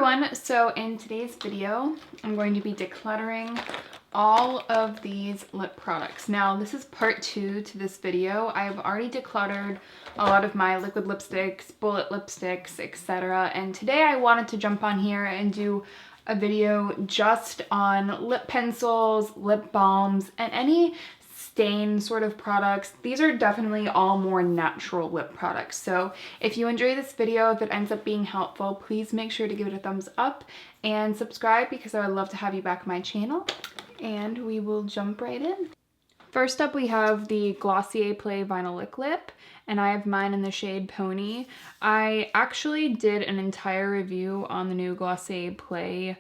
everyone, so in today's video I'm going to be decluttering all of these lip products. Now this is part 2 to this video. I've already decluttered a lot of my liquid lipsticks, bullet lipsticks, etc. And today I wanted to jump on here and do a video just on lip pencils, lip balms, and any stain sort of products. These are definitely all more natural lip products. So if you enjoy this video, if it ends up being helpful, please make sure to give it a thumbs up and subscribe because I would love to have you back on my channel. And we will jump right in. First up, we have the Glossier Play Vinyl Lick Lip, and I have mine in the shade Pony. I actually did an entire review on the new Glossier Play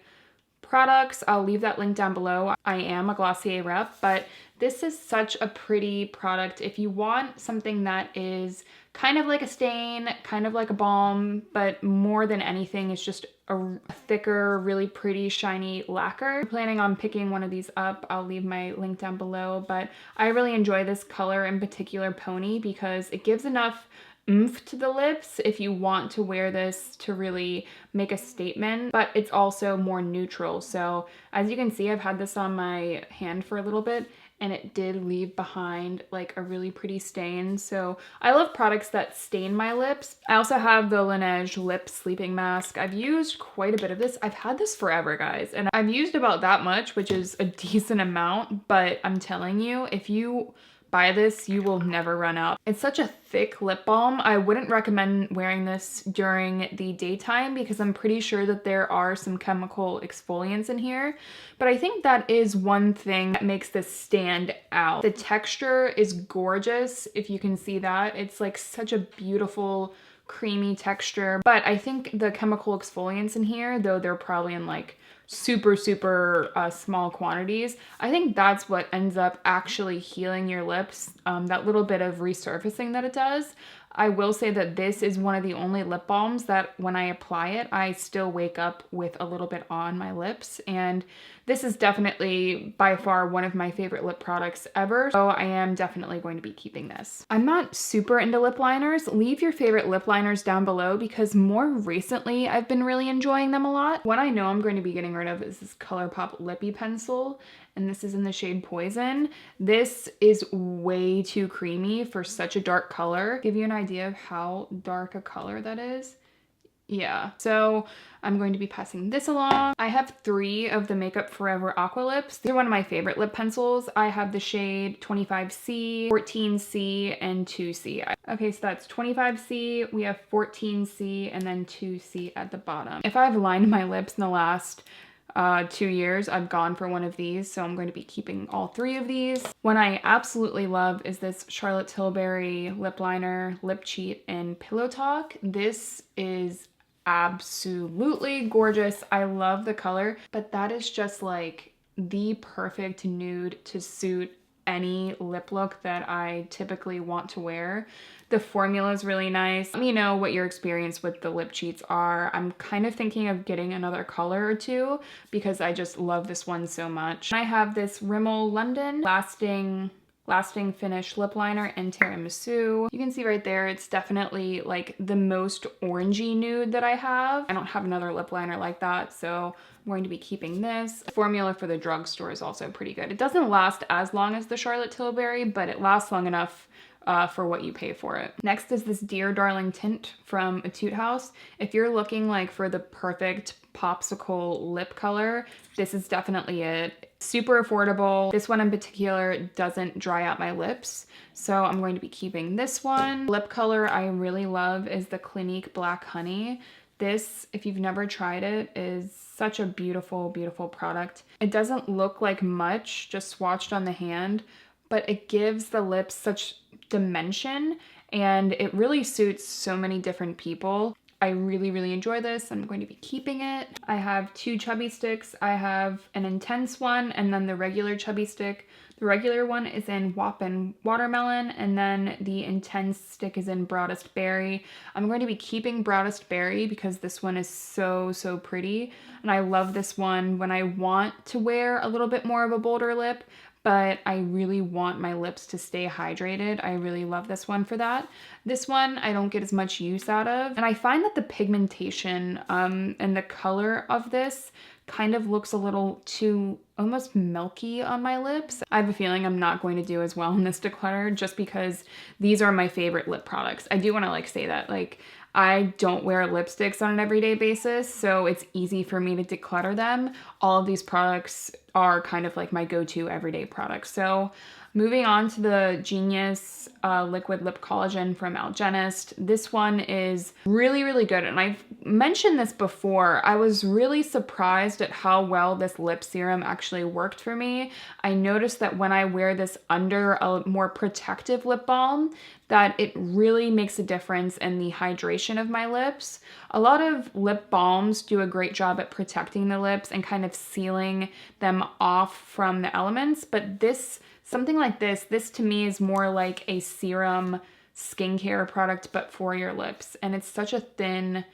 products. I'll leave that link down below. I am a Glossier rep, but this is such a pretty product. If you want something that is kind of like a stain, kind of like a balm, but more than anything, it's just a thicker, really pretty, shiny lacquer. I'm planning on picking one of these up. I'll leave my link down below, but I really enjoy this color, in particular Pony, because it gives enough oomph to the lips if you want to wear this to really make a statement, but it's also more neutral. So as you can see, I've had this on my hand for a little bit and it did leave behind like a really pretty stain. So I love products that stain my lips. I also have the Laneige Lip Sleeping Mask. I've used quite a bit of this. I've had this forever, guys, and I've used about that much, which is a decent amount, but I'm telling you, if you buy this, you will never run out. It's such a thick lip balm. I wouldn't recommend wearing this during the daytime because I'm pretty sure that there are some chemical exfoliants in here. But I think that is one thing that makes this stand out. The texture is gorgeous, if you can see that. It's like such a beautiful, creamy texture. But I think the chemical exfoliants in here, though they're probably in like super small quantities, I think that's what ends up actually healing your lips, that little bit of resurfacing that it does. I will say that this is one of the only lip balms that when I apply it, I still wake up with a little bit on my lips, and this is definitely by far one of my favorite lip products ever, so I am definitely going to be keeping this. I'm not super into lip liners. Leave your favorite lip liners down below because more recently I've been really enjoying them a lot. What I know I'm going to be getting rid of is this ColourPop Lippy Pencil, and this is in the shade Poison. This is way too creamy for such a dark color. Give you an idea of how dark a color that is. Yeah, so I'm going to be passing this along. I have 3 of the Makeup Forever Aqua Lips. They're one of my favorite lip pencils. I have the shade 25C, 14C, and 2C. Okay, so that's 25C, we have 14C, and then 2C at the bottom. If I've lined my lips in the last 2 years, I've gone for one of these, so I'm going to be keeping all 3 of these. One I absolutely love is this Charlotte Tilbury lip liner, Lip Cheat in Pillow Talk. This is absolutely gorgeous. I love the color, but that is just like the perfect nude to suit any lip look that I typically want to wear. The formula is really nice. Let me know what your experience with the lip cheats are. I'm kind of thinking of getting another color or 2 because I just love this one so much. I have this Rimmel London Lasting Finish lip liner in Tiramisu. You can see right there, it's definitely like the most orangey nude that I have. I don't have another lip liner like that, so I'm going to be keeping this. The formula for the Drugstore is also pretty good. It doesn't last as long as the Charlotte Tilbury, but it lasts long enough for what you pay for it. Next is this Dear Darling tint from Etude House. If you're looking like for the perfect popsicle lip color, this is definitely it. Super affordable. This one in particular doesn't dry out my lips, so I'm going to be keeping this one. Lip color I really love is the Clinique Black Honey. This, if you've never tried it, is such a beautiful, beautiful product. It doesn't look like much just swatched on the hand, but it gives the lips such dimension and it really suits so many different people. I really enjoy this. I'm going to be keeping it. I have 2 chubby sticks. I have an intense one and then the regular chubby stick. The regular one is in Wop and Watermelon, and then the intense stick is in Broadest Berry. I'm going to be keeping Broadest Berry because this one is so pretty, and I love this one when I want to wear a little bit more of a bolder lip, but I really want my lips to stay hydrated. I really love this one for that. This one I don't get as much use out of, and I find that the pigmentation and the color of this kind of looks a little too almost milky on my lips. I have a feeling I'm not going to do as well in this declutter just because these are my favorite lip products. I do want to like say that, like, I don't wear lipsticks on an everyday basis, so it's easy for me to declutter them. All of these products are kind of like my go-to everyday products. So moving on to the Genius Liquid Lip Collagen from Algenist. This one is really, really good. And I've mentioned this before. I was really surprised at how well this lip serum actually worked for me. I noticed that when I wear this under a more protective lip balm, that it really makes a difference in the hydration of my lips. A lot of lip balms do a great job at protecting the lips and kind of sealing them off from the elements, but something like this to me is more like a serum skincare product, but for your lips. And it's such a thin,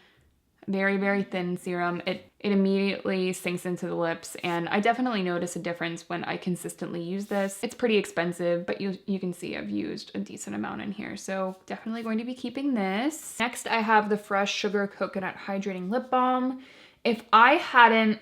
very, very thin serum. It immediately sinks into the lips, and I definitely notice a difference when I consistently use this. It's pretty expensive, but you can see I've used a decent amount in here, so definitely going to be keeping this. Next, I have the Fresh Sugar Coconut Hydrating Lip Balm. If I hadn't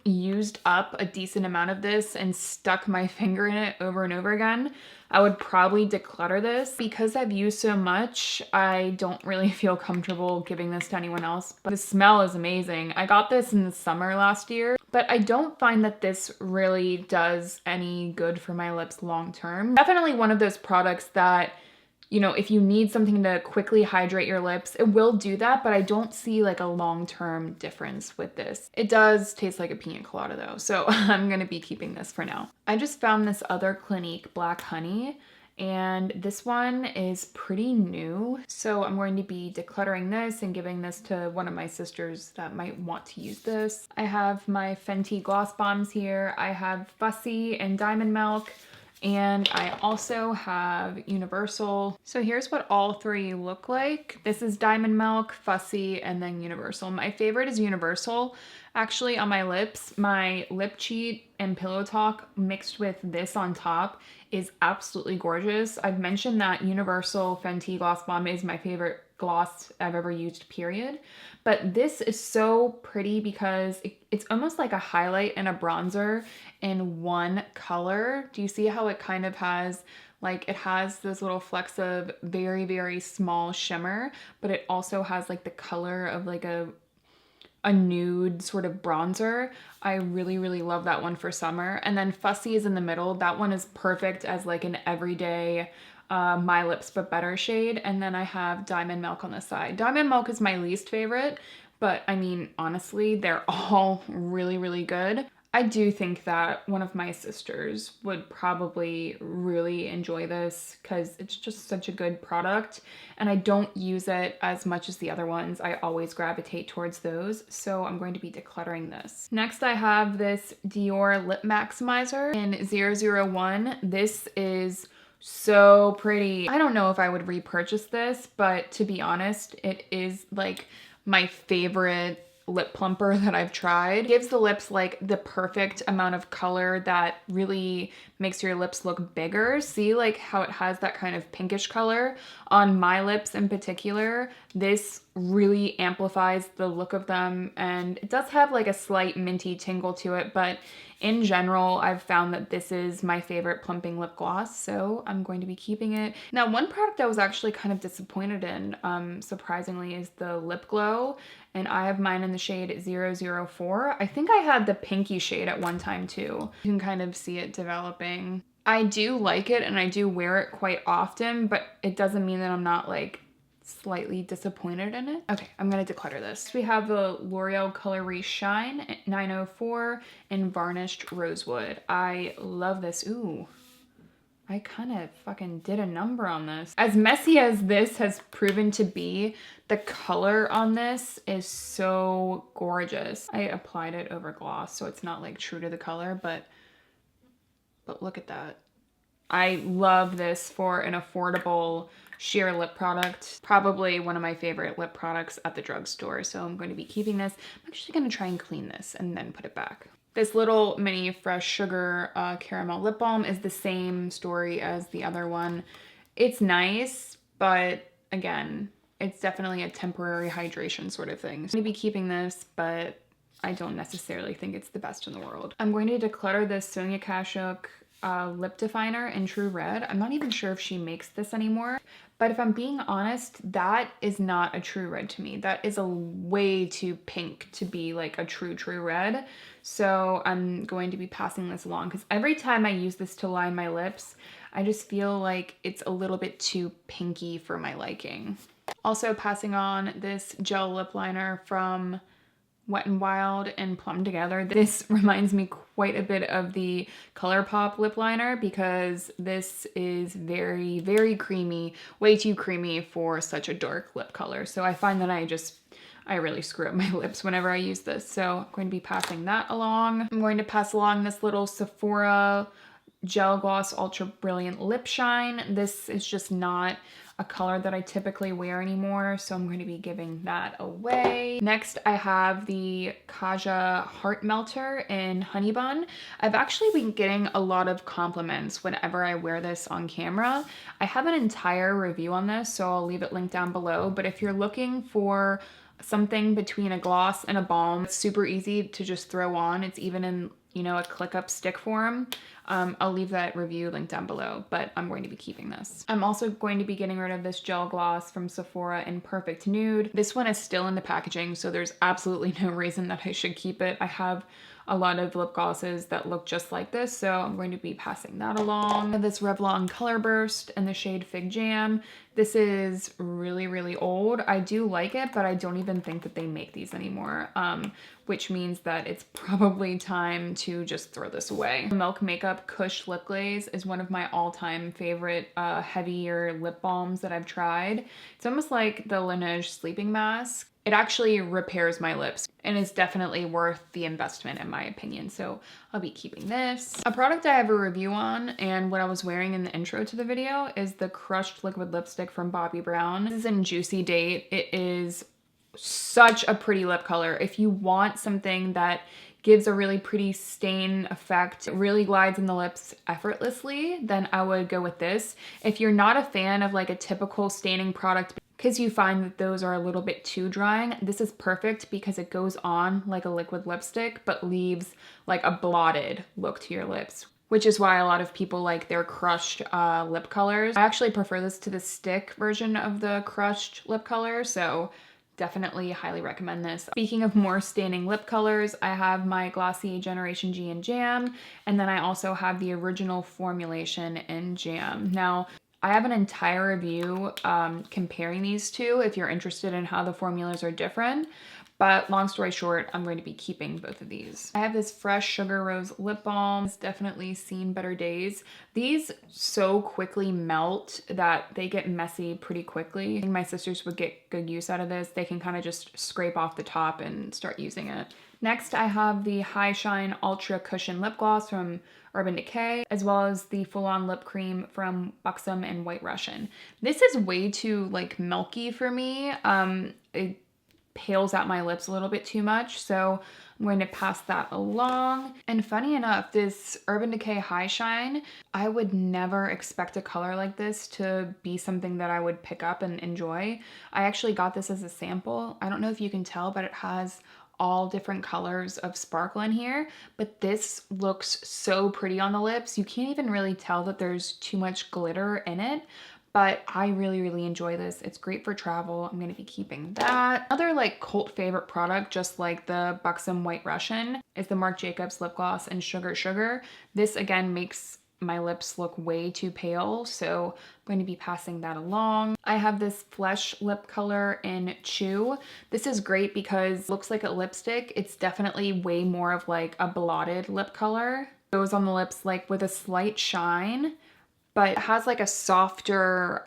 used up a decent amount of this and stuck my finger in it over and over again, I would probably declutter this. Because I've used so much, I don't really feel comfortable giving this to anyone else. But the smell is amazing. I got this in the summer last year, but I don't find that this really does any good for my lips long term. Definitely one of those products that, you know, if you need something to quickly hydrate your lips, it will do that, but I don't see like a long-term difference with this. It does taste like a pina colada though, so I'm gonna be keeping this for now. I just found this other Clinique Black Honey, and this one is pretty new, so I'm going to be decluttering this and giving this to one of my sisters that might want to use this. I have my Fenty gloss bombs here. I have Fussy and Diamond Milk. And I also have Universal. So here's what all three look like. This is Diamond Milk, Fussy, and then Universal. My favorite is Universal. Actually, on my lips, my Lip Cheat and Pillow Talk mixed with this on top is absolutely gorgeous. I've mentioned that Universal Fenty Gloss Bomb is my favorite gloss I've ever used, period. But this is so pretty because it's almost like a highlight and a bronzer in one color. Do you see how it kind of has, like, it has this little flecks of very, very small shimmer, but it also has like the color of like a nude sort of bronzer. I really, really love that one for summer. And then Fussy is in the middle. That one is perfect as like an everyday My Lips But Better shade. And then I have Diamond Milk on the side. Diamond Milk is my least favorite, but I mean, honestly, they're all really, really good. I do think that one of my sisters would probably really enjoy this because it's just such a good product, and I don't use it as much as the other ones. I always gravitate towards those, so I'm going to be decluttering this. Next, I have this Dior Lip Maximizer in 001. This is so pretty. I don't know if I would repurchase this, but to be honest, it is like my favorite lip plumper that I've tried. It gives the lips like the perfect amount of color that really makes your lips look bigger. See like how it has that kind of pinkish color on my lips in particular. This really amplifies the look of them, and it does have like a slight minty tingle to it, but in general, I've found that this is my favorite plumping lip gloss, so I'm going to be keeping it. Now, one product I was actually kind of disappointed in, surprisingly, is the Lip Glow, and I have mine in the shade 004. I think I had the pinky shade at one time too. You can kind of see it developing. I do like it, and I do wear it quite often, but it doesn't mean that I'm not like slightly disappointed in it. Okay, I'm gonna declutter this. We have the L'Oreal Color Re-Shine 904 in Varnished Rosewood. I love this. Ooh, I kind of fucking did a number on this. As messy as this has proven to be, the color on this is so gorgeous. I applied it over gloss, so it's not like true to the color, but look at that. I love this for an affordable sheer lip product. Probably one of my favorite lip products at the drugstore, so I'm going to be keeping this. I'm actually going to try and clean this and then put it back. This little mini Fresh Sugar caramel lip balm is the same story as the other one. It's nice, but again, it's definitely a temporary hydration sort of thing. So I'm gonna be keeping this, but I don't necessarily think it's the best in the world. I'm going to declutter this Sonia Kashuk lip definer in True Red. I'm not even sure if she makes this anymore, but if I'm being honest, that is not a True Red to me. That is a way too pink to be like a true red. So I'm going to be passing this along because every time I use this to line my lips, I just feel like it's a little bit too pinky for my liking. Also passing on this gel lip liner from Wet n Wild and Plum Together. This reminds me quite a bit of the ColourPop lip liner because this is very, very creamy, way too creamy for such a dark lip color. So I find that I really screw up my lips whenever I use this. So I'm going to be passing that along. I'm going to pass along this little Sephora Gel Gloss Ultra Brilliant Lip Shine. This is just not a color that I typically wear anymore, so I'm going to be giving that away. Next, I have the Kaja Heart Melter in Honey Bun. I've actually been getting a lot of compliments whenever I wear this on camera. I have an entire review on this, so I'll leave it linked down below, but if you're looking for something between a gloss and a balm, it's super easy to just throw on. It's even in, you know, a click-up stick form. I'll leave that review linked down below, but I'm going to be keeping this. I'm also going to be getting rid of this gel gloss from Sephora in Perfect Nude. This one is still in the packaging, so there's absolutely no reason that I should keep it. I have a lot of lip glosses that look just like this, so I'm going to be passing that along. This Revlon Color Burst in the shade Fig Jam. This is really, really old. I do like it, but I don't even think that they make these anymore, which means that it's probably time to just throw this away. Milk Makeup Kush Lip Glaze is one of my all-time favorite heavier lip balms that I've tried. It's almost like the Laneige sleeping mask. It actually repairs my lips and is definitely worth the investment in my opinion. So I'll be keeping this. A product I have a review on and what I was wearing in the intro to the video is the Crushed Liquid Lipstick from Bobbi Brown. This is in Juicy Date. It is such a pretty lip color. If you want something that gives a really pretty stain effect, it really glides in the lips effortlessly, then I would go with this. If you're not a fan of like a typical staining product, because you find that those are a little bit too drying, this is perfect because it goes on like a liquid lipstick, but leaves like a blotted look to your lips, which is why a lot of people like their crushed lip colors. I actually prefer this to the stick version of the crushed lip color, so definitely highly recommend this. Speaking of more staining lip colors, I have my Glossier Generation G in Jam, and then I also have the original formulation in Jam. Now, I have an entire review comparing these two if you're interested in how the formulas are different, but long story short, I'm going to be keeping both of these. I have this Fresh Sugar Rose Lip Balm. It's definitely seen better days. These so quickly melt that they get messy pretty quickly. I think my sisters would get good use out of this. They can kind of just scrape off the top and start using it. Next, I have the High Shine Ultra Cushion Lip Gloss from Urban Decay, as well as the Full On Lip Cream from Buxom and White Russian. This is way too like milky for me. It pales out my lips a little bit too much, so I'm going to pass that along. And funny enough, this Urban Decay High Shine, I would never expect a color like this to be something that I would pick up and enjoy. I actually got this as a sample. I don't know if you can tell, but it has all different colors of sparkle in here, but this looks so pretty on the lips. You can't even really tell that there's too much glitter in it, but I really, really enjoy this. It's great for travel. I'm gonna be keeping that. Another like cult favorite product, just like the Buxom White Russian, is the Marc Jacobs Lip Gloss in Sugar Sugar. This again makes my lips look way too pale, so I'm going to be passing that along. I have this Flesh lip color in Chew. This is great because it looks like a lipstick. It's definitely way more of like a blotted lip color. It goes on the lips like with a slight shine, but it has like a softer,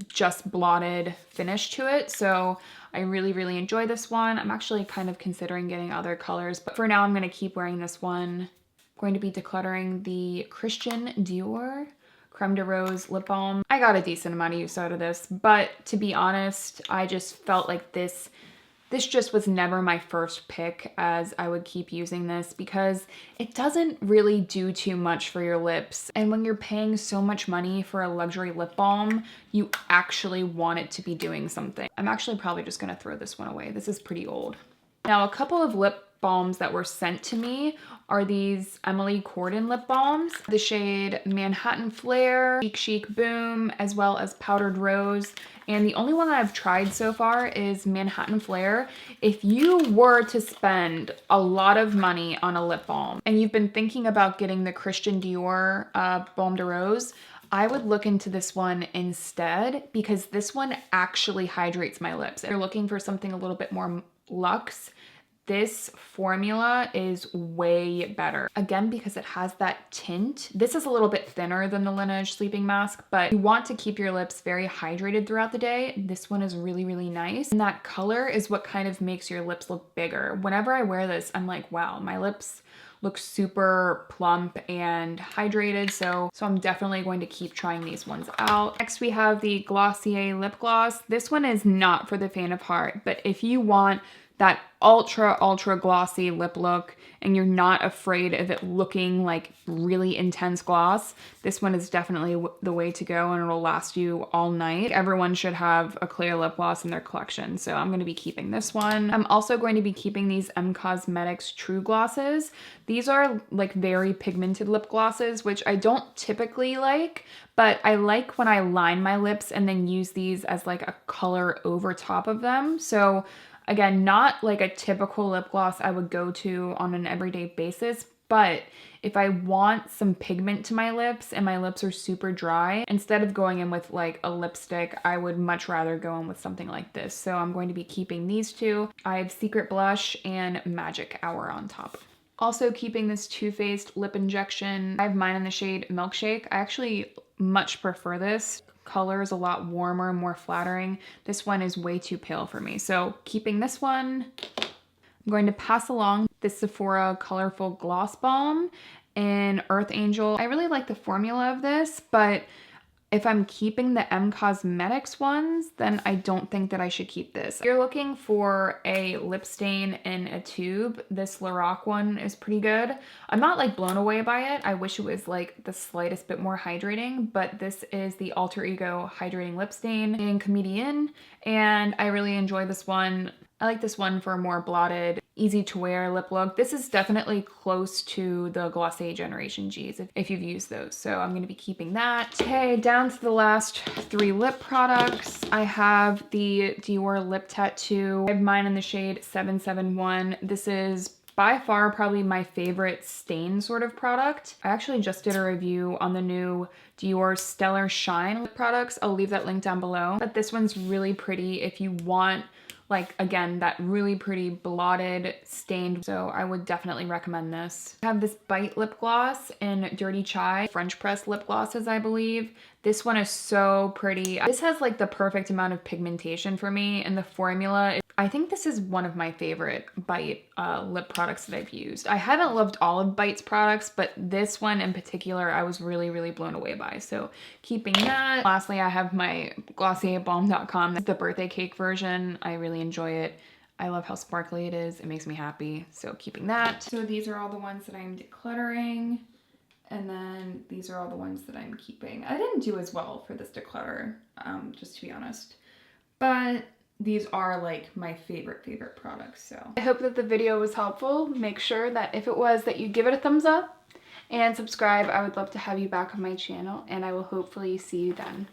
just blotted finish to it. So I really, really enjoy this one. I'm actually kind of considering getting other colors, but for now I'm gonna keep wearing this one. Going to be decluttering the Christian Dior Creme de Rose Lip Balm. I got a decent amount of use out of this, but to be honest, I just felt like this This just was never my first pick, as I would keep using this because it doesn't really do too much for your lips. And when you're paying so much money for a luxury lip balm, you actually want it to be doing something. I'm actually probably just gonna throw this one away. This is pretty old. Now, a couple of lip balms that were sent to me are these Emily Corden lip balms. The shade Manhattan Flare, Chic Chic Boom, as well as Powdered Rose. And the only one that I've tried so far is Manhattan Flare. If you were to spend a lot of money on a lip balm and you've been thinking about getting the Christian Dior Balm de Rose, I would look into this one instead because this one actually hydrates my lips. If you're looking for something a little bit more luxe, this formula is way better. Again, because it has that tint. This is a little bit thinner than the Laneige Sleeping Mask, but you want to keep your lips very hydrated throughout the day. This one is really, really nice. And that color is what kind of makes your lips look bigger. Whenever I wear this, I'm like, wow, my lips look super plump and hydrated, so I'm definitely going to keep trying these ones out. Next, we have the Glossier lip gloss. This one is not for the faint of heart, but if you want that ultra glossy lip look and you're not afraid of it looking like really intense gloss, this one is definitely the way to go, and it'll last you all night. Everyone should have a clear lip gloss in their collection, so I'm going to be keeping this one. I'm also going to be keeping these Cosmetics True Glosses. These are like very pigmented lip glosses, which I don't typically like, but I like when I line my lips and then use these as like a color over top of them. So again, not like a typical lip gloss I would go to on an everyday basis, but if I want some pigment to my lips and my lips are super dry, instead of going in with like a lipstick, I would much rather go in with something like this. So I'm going to be keeping these two. I have Secret Blush and Magic Hour on top. Also keeping this Too Faced lip injection. I have mine in the shade Milkshake. I actually much prefer this. Color is a lot warmer, more flattering. This one is way too pale for me. So keeping this one, I'm going to pass along this Sephora Colorful Gloss Balm in Earth Angel. I really like the formula of this, but if I'm keeping the Cosmetics ones, then I don't think that I should keep this. If you're looking for a lip stain in a tube, this Lorac one is pretty good. I'm not like blown away by it. I wish it was like the slightest bit more hydrating, but this is the Alter Ego Hydrating Lip Stain in Comedian, and I really enjoy this one. I like this one for a more blotted, easy to wear lip look. This is definitely close to the Glossier Generation Gs if you've used those. So I'm going to be keeping that. Okay, down to the last 3 lip products. I have the Dior Lip Tattoo. I have mine in the shade 771. This is by far probably my favorite stain sort of product. I actually just did a review on the new Dior Stellar Shine lip products. I'll leave that link down below. But this one's really pretty if you want, like, again, that really pretty blotted stained. So I would definitely recommend this. I have this Bite lip gloss in Dirty Chai, French press lip glosses, I believe. This one is so pretty. This has like the perfect amount of pigmentation for me, and the formula, I think this is one of my favorite Bite lip products that I've used. I haven't loved all of Bite's products, but this one in particular, I was really blown away by. So keeping that. Lastly, I have my Glossier Balm.com. This is the birthday cake version. I really enjoy it. I love how sparkly it is. It makes me happy. So keeping that. So these are all the ones that I'm decluttering. And then these are all the ones that I'm keeping. I didn't do as well for this declutter, just to be honest. But these are like my favorite products, so. I hope that the video was helpful. Make sure that if it was, that you give it a thumbs up and subscribe. I would love to have you back on my channel, and I will hopefully see you then.